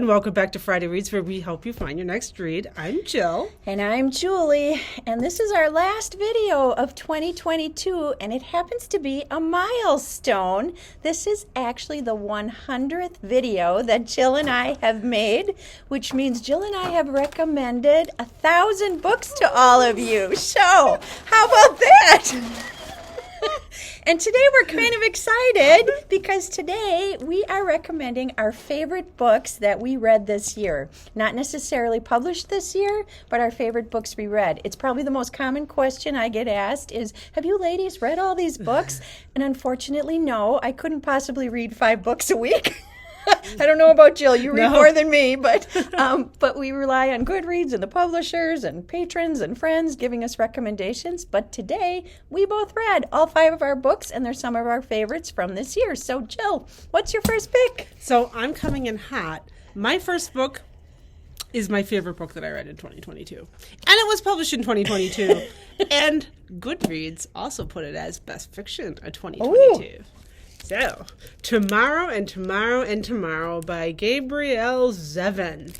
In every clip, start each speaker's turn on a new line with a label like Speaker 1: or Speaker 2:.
Speaker 1: and welcome back to Friday Reads, where we help you find your next read. I'm Jill.
Speaker 2: And I'm Julie, and this is our last video of 2022, and it happens to be a milestone. This is actually the 100th video that Jill and I have made, which means Jill and I have recommended 1,000 books to all of you. So, how about that? And today we're kind of excited because today we are recommending our favorite books that we read this year. Not necessarily published this year, but our favorite books we read. It's probably the most common question I get asked is, have you ladies read all these books? And unfortunately, no, I couldn't possibly read 5 books a week. I don't know about Jill. You read more than me, but we rely on Goodreads and the publishers and patrons and friends giving us recommendations. But today, we both read all 5 of our books, and they're some of our favorites from this year. So, Jill, what's your first pick?
Speaker 1: So I'm coming in hot. My first book is my favorite book that I read in 2022. And it was published in 2022. And Goodreads also put it as Best Fiction of 2022. Ooh. So, Tomorrow and Tomorrow and Tomorrow by Gabrielle Zevin.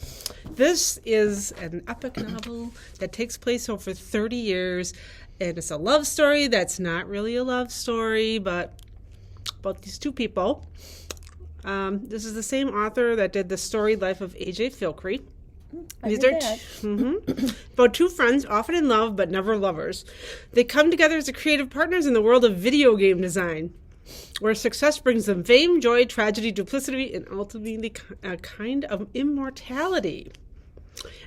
Speaker 1: This is an epic novel that takes place over 30 years, and it's a love story that's not really a love story, but about these 2 people. This is the same author that did The Storied Life of A.J. Filcree. These are about 2 friends, often in love but never lovers. They come together as creative partners in the world of video game design, where success brings them fame, joy, tragedy, duplicity, and ultimately a kind of immortality.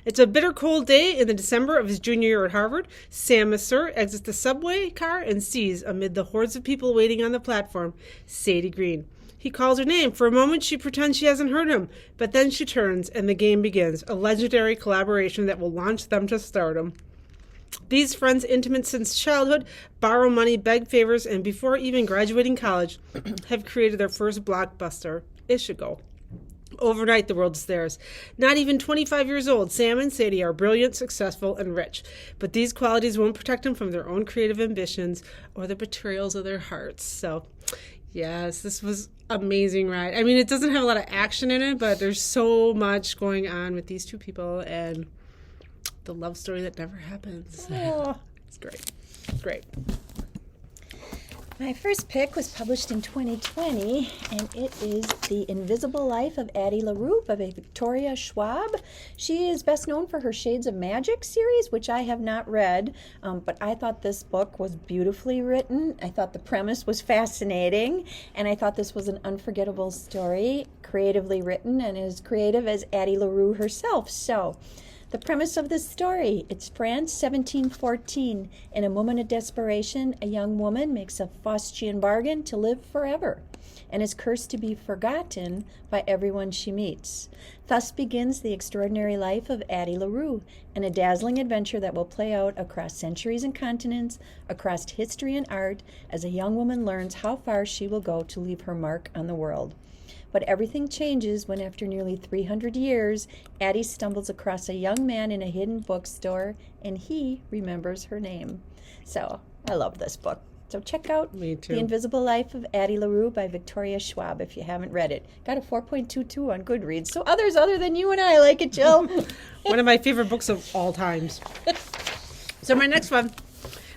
Speaker 1: It's a bitter cold day in the December of his junior year at Harvard. Sam Masur exits the subway car and sees, amid the hordes of people waiting on the platform, Sadie Green. He calls her name. For a moment, she pretends she hasn't heard him, but then she turns, and the game begins, a legendary collaboration that will launch them to stardom. These friends, intimate since childhood, borrow money, beg favors, and before even graduating college, have created their first blockbuster, Ishigo. Overnight, the world is theirs. Not even 25 years old, Sam and Sadie are brilliant, successful, and rich. But these qualities won't protect them from their own creative ambitions or the betrayals of their hearts. So, yes, this was amazing ride. I mean, it doesn't have a lot of action in it, but there's so much going on with these 2 people, and the love story that never happens. Oh. It's great. Great.
Speaker 2: My first pick was published in 2020, and it is The Invisible Life of Addie LaRue by Victoria Schwab. She is best known for her Shades of Magic series, which I have not read, but I thought this book was beautifully written. I thought the premise was fascinating, and I thought this was an unforgettable story, creatively written, and as creative as Addie LaRue herself. So, the premise of this story, it's France, 1714. In a moment of desperation, a young woman makes a Faustian bargain to live forever and is cursed to be forgotten by everyone she meets. Thus begins the extraordinary life of Addie LaRue, and a dazzling adventure that will play out across centuries and continents, across history and art, as a young woman learns how far she will go to leave her mark on the world. But everything changes when, after nearly 300 years, Addie stumbles across a young man in a hidden bookstore, and he remembers her name. So, I love this book. So check out The Invisible Life of Addie LaRue by Victoria Schwab if you haven't read it. Got a 4.22 on Goodreads, so others other than you and I like it, Jill.
Speaker 1: One of my favorite books of all times. So my next one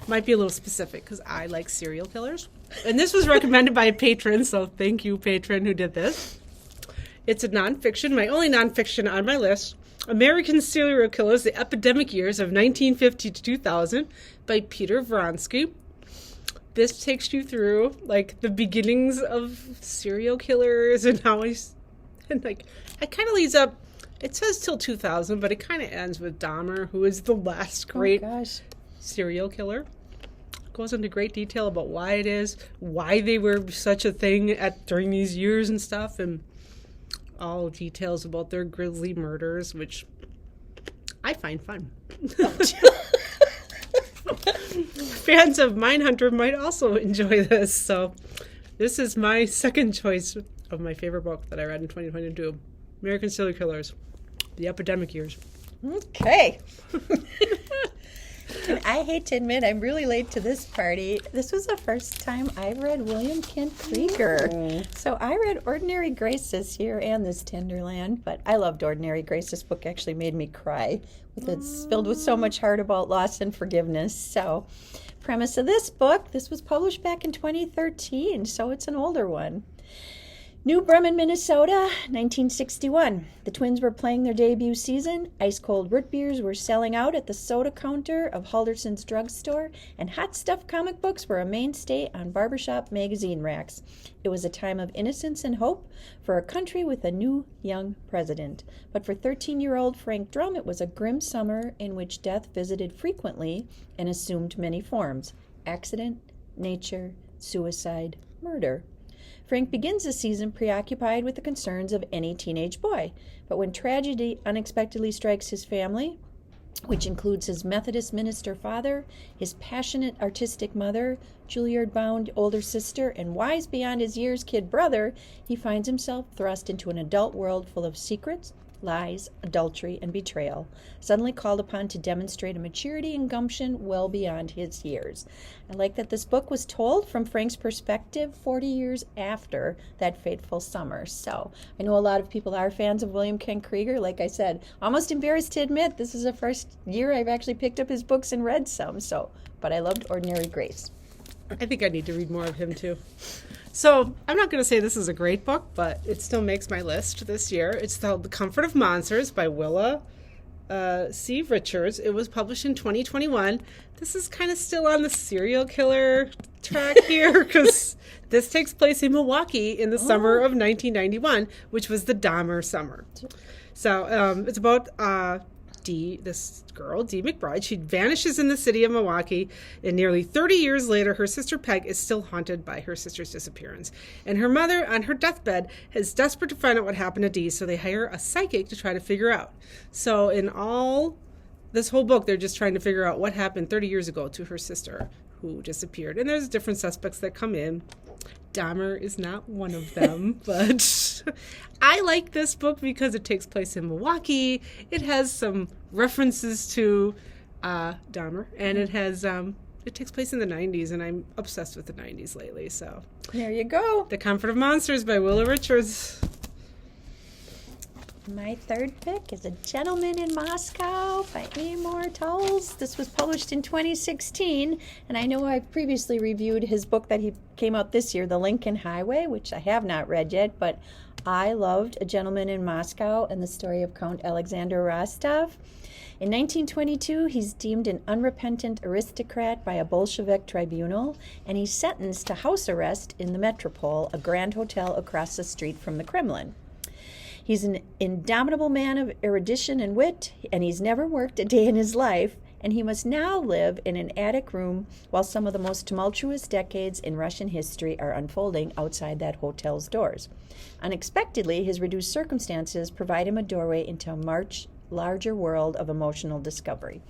Speaker 1: might be a little specific because I like serial killers. And this was recommended by a patron, so thank you, patron, who did this. It's a nonfiction, my only nonfiction on my list. American Serial Killers, The Epidemic Years of 1950 to 2000 by Peter Vronsky. This takes you through, like, the beginnings of serial killers and how it kind of leads up, it says till 2000, but it kind of ends with Dahmer, who is the last great serial killer. Goes into great detail about why it is, why they were such a thing during these years and stuff, and all details about their grisly murders, which I find fun. Fans of Mindhunter might also enjoy this. So this is my second choice of my favorite book that I read in 2022, American Serial Killers, The Epidemic Years.
Speaker 2: Okay. And I hate to admit, I'm really late to this party. This was the first time I read William Kent Krieger. So I read Ordinary Grace this year and this Tenderland, but I loved Ordinary Grace. This book actually made me cry. It's filled with so much heart about loss and forgiveness. So, premise of this book, this was published back in 2013, so it's an older one. New Bremen, Minnesota, 1961. The Twins were playing their debut season. Ice-cold root beers were selling out at the soda counter of Halderson's drugstore, and hot stuff comic books were a mainstay on barbershop magazine racks. It was a time of innocence and hope for a country with a new, young president. But for 13-year-old Frank Drum, it was a grim summer in which death visited frequently and assumed many forms: accident, nature, suicide, murder. Frank begins the season preoccupied with the concerns of any teenage boy. But when tragedy unexpectedly strikes his family, which includes his Methodist minister father, his passionate artistic mother, Juilliard-bound older sister, and wise beyond his years kid brother, he finds himself thrust into an adult world full of secrets, lies, adultery, and betrayal, suddenly called upon to demonstrate a maturity and gumption well beyond his years. I like that this book was told from Frank's perspective 40 years after that fateful summer. So I know a lot of people are fans of William Kent Krieger. Like I said, almost embarrassed to admit this is the first year I've actually picked up his books and read some. But I loved Ordinary Grace.
Speaker 1: I think I need to read more of him too. So I'm not going to say this is a great book, but it still makes my list this year. It's called The Comfort of Monsters by Willa C. Richards. It was published in 2021. This is kind of still on the serial killer track here because this takes place in Milwaukee in the summer of 1991, which was the Dahmer summer. So it's about this girl, Dee McBride. She vanishes in the city of Milwaukee, and nearly 30 years later, her sister Peg is still haunted by her sister's disappearance. And her mother, on her deathbed, is desperate to find out what happened to Dee, so they hire a psychic to try to figure out. So in this whole book, they're just trying to figure out what happened 30 years ago to her sister who disappeared. And there's different suspects that come in. Dahmer is not one of them, but I like this book because it takes place in Milwaukee. It has some references to Dahmer, and it takes place in the 90s, and I'm obsessed with the 90s lately. So
Speaker 2: there you go.
Speaker 1: The Comfort of Monsters by Willa Richards.
Speaker 2: My third pick is A Gentleman in Moscow by Amor Towles. This was published in 2016, and I know I've previously reviewed his book that he came out this year, The Lincoln Highway, which I have not read yet, but I loved A Gentleman in Moscow and the story of Count Alexander Rostov. In 1922, he's deemed an unrepentant aristocrat by a Bolshevik tribunal, and he's sentenced to house arrest in the Metropole, a grand hotel across the street from the Kremlin. He's an indomitable man of erudition and wit, and he's never worked a day in his life, and he must now live in an attic room while some of the most tumultuous decades in Russian history are unfolding outside that hotel's doors. Unexpectedly, his reduced circumstances provide him a doorway into a much larger world of emotional discovery.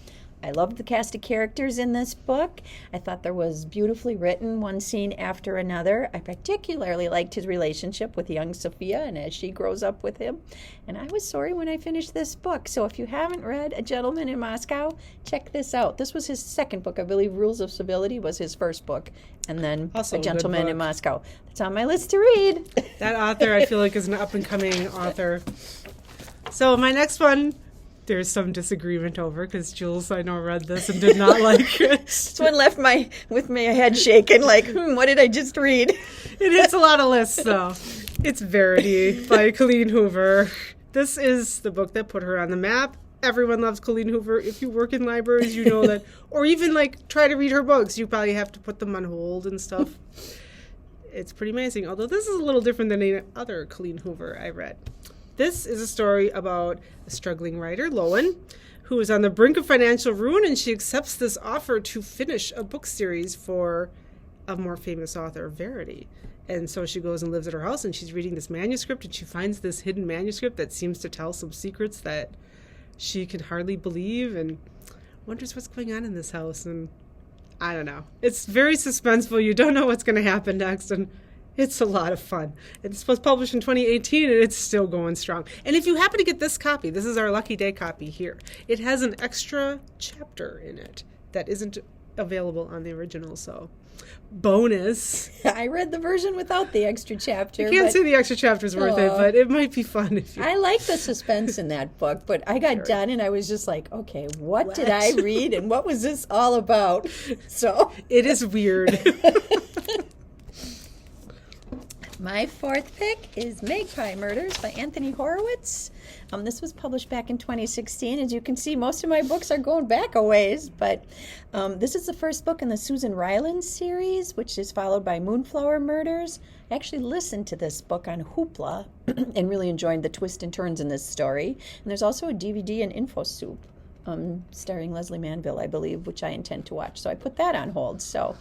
Speaker 2: I loved the cast of characters in this book. I thought there was beautifully written, one scene after another. I particularly liked his relationship with young Sophia and as she grows up with him. And I was sorry when I finished this book. So if you haven't read A Gentleman in Moscow, check this out. This was his second book. I believe Rules of Civility was his first book. And then
Speaker 1: Also
Speaker 2: A Gentleman in Moscow. That's on my list to read.
Speaker 1: That author, I feel like, is an up-and-coming author. So my next one, there's some disagreement over because Jules, I know, read this and did not like it.
Speaker 2: This one left with my head shaking like, what did I just read?
Speaker 1: It hits a lot of lists, though. It's Verity by Colleen Hoover. This is the book that put her on the map. Everyone loves Colleen Hoover. If you work in libraries, you know that. Or even, try to read her books. You probably have to put them on hold and stuff. It's pretty amazing. Although this is a little different than any other Colleen Hoover I read. This is a story about a struggling writer, Lowen, who is on the brink of financial ruin, and she accepts this offer to finish a book series for a more famous author, Verity. And so she goes and lives at her house, and she's reading this manuscript, and she finds this hidden manuscript that seems to tell some secrets that she can hardly believe, and wonders what's going on in this house. And I don't know. It's very suspenseful. You don't know what's going to happen next, and it's a lot of fun. It was published in 2018, and it's still going strong. And if you happen to get this copy, this is our Lucky Day copy here. It has an extra chapter in it that isn't available on the original, so bonus.
Speaker 2: I read the version without the extra chapter.
Speaker 1: I can't say the extra chapter's worth it, but it might be fun if you...
Speaker 2: I like the suspense in that book, but I got done and I was just like, okay, what did I read and what was this all about? So
Speaker 1: it is weird.
Speaker 2: My fourth pick is Magpie Murders by Anthony Horowitz. This was published back in 2016. As you can see, most of my books are going back a ways, but this is the first book in the Susan Ryland series, which is followed by Moonflower Murders. I actually listened to this book on Hoopla and really enjoyed the twists and turns in this story. And there's also a DVD and info soup starring Leslie Manville, I believe, which I intend to watch. So I put that on hold. So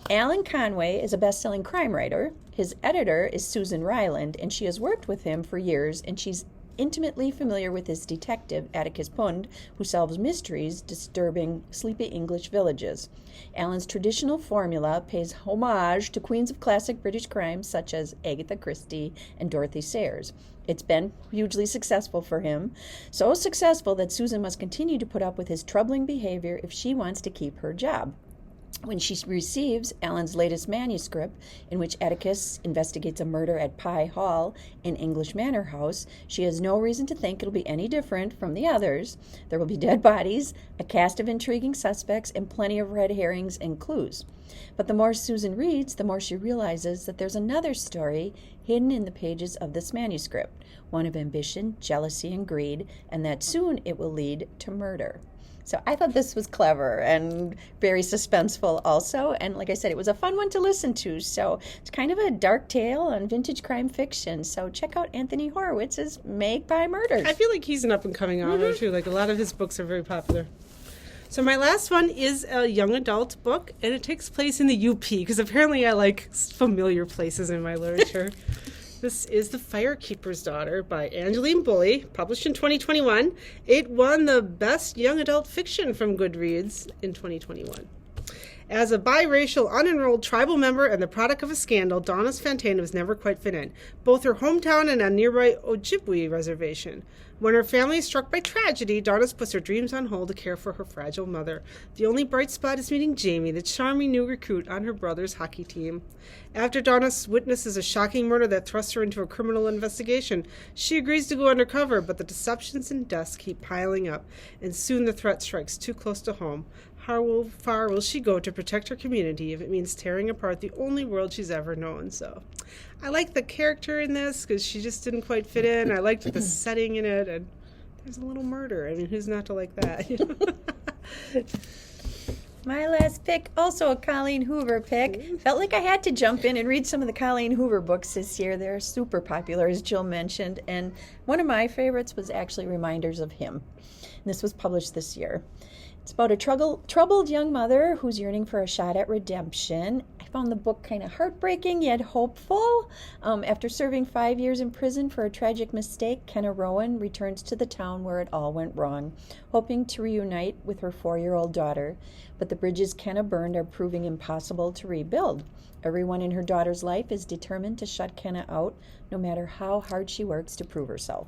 Speaker 2: Alan Conway is a best-selling crime writer. His editor is Susan Ryland, and she has worked with him for years, and she's intimately familiar with his detective, Atticus Pund, who solves mysteries disturbing sleepy English villages. Alan's traditional formula pays homage to queens of classic British crime such as Agatha Christie and Dorothy Sayers. It's been hugely successful for him, so successful that Susan must continue to put up with his troubling behavior if she wants to keep her job. When she receives Alan's latest manuscript, in which Atticus investigates a murder at Pye Hall in English Manor House, she has no reason to think it'll be any different from the others. There will be dead bodies, a cast of intriguing suspects, and plenty of red herrings and clues. But the more Susan reads, the more she realizes that there's another story hidden in the pages of this manuscript, one of ambition, jealousy, and greed, and that soon it will lead to murder. So I thought this was clever and very suspenseful also. And like I said, it was a fun one to listen to. So it's kind of a dark tale on vintage crime fiction. So check out Anthony Horowitz's Magpie Murders.
Speaker 1: I feel like he's an up-and-coming author, too. Like, a lot of his books are very popular. So my last one is a young adult book, and it takes place in the UP, because apparently I like familiar places in my literature. This is The Firekeeper's Daughter by Angeline Bully, published in 2021. It won the Best Young Adult Fiction from Goodreads in 2021. As a biracial, unenrolled tribal member and the product of a scandal, Donna's Fantana was never quite fit in, both her hometown and a nearby Ojibwe reservation. When her family is struck by tragedy, Donna's puts her dreams on hold to care for her fragile mother. The only bright spot is meeting Jamie, the charming new recruit on her brother's hockey team. After Donna witnesses a shocking murder that thrusts her into a criminal investigation, she agrees to go undercover, but the deceptions and deaths keep piling up, and soon the threat strikes too close to home. How far will she go to protect her community if it means tearing apart the only world she's ever known? So I like the character in this because she just didn't quite fit in. I liked the setting in it, and there's a little murder. I mean, who's not to like that? You know?
Speaker 2: My last pick, also a Colleen Hoover pick. Felt like I had to jump in and read some of the Colleen Hoover books this year. They're super popular, as Jill mentioned, and one of my favorites was actually Reminders of Him. And this was published this year. It's about a troubled young mother who's yearning for a shot at redemption. I found the book kind of heartbreaking yet hopeful. After serving 5 years in prison for a tragic mistake, Kenna Rowan returns to the town where it all went wrong, hoping to reunite with her 4-year-old daughter. But the bridges Kenna burned are proving impossible to rebuild. Everyone in her daughter's life is determined to shut Kenna out, no matter how hard she works to prove herself.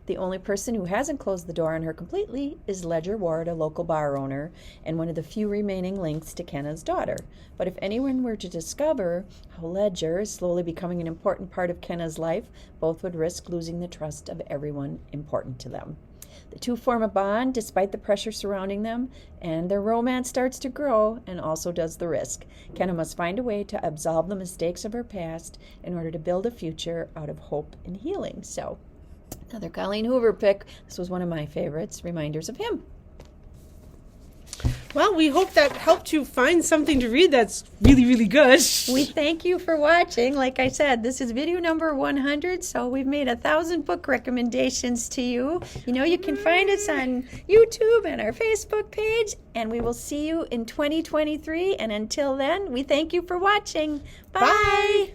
Speaker 2: The only person who hasn't closed the door on her completely is Ledger Ward, a local bar owner, and one of the few remaining links to Kenna's daughter. But if anyone were to discover how Ledger is slowly becoming an important part of Kenna's life, both would risk losing the trust of everyone important to them. The two form a bond despite the pressure surrounding them, and their romance starts to grow, and also does the risk. Kenna must find a way to absolve the mistakes of her past in order to build a future out of hope and healing. So, another Colleen Hoover pick. This was one of my favorites, Reminders of Him.
Speaker 1: Well, we hope that helped you find something to read that's really, really good.
Speaker 2: We thank you for watching. Like I said, this is video number 100, so we've made 1,000 book recommendations to you. You know, you can find us on YouTube and our Facebook page, and we will see you in 2023. And until then, we thank you for watching. Bye.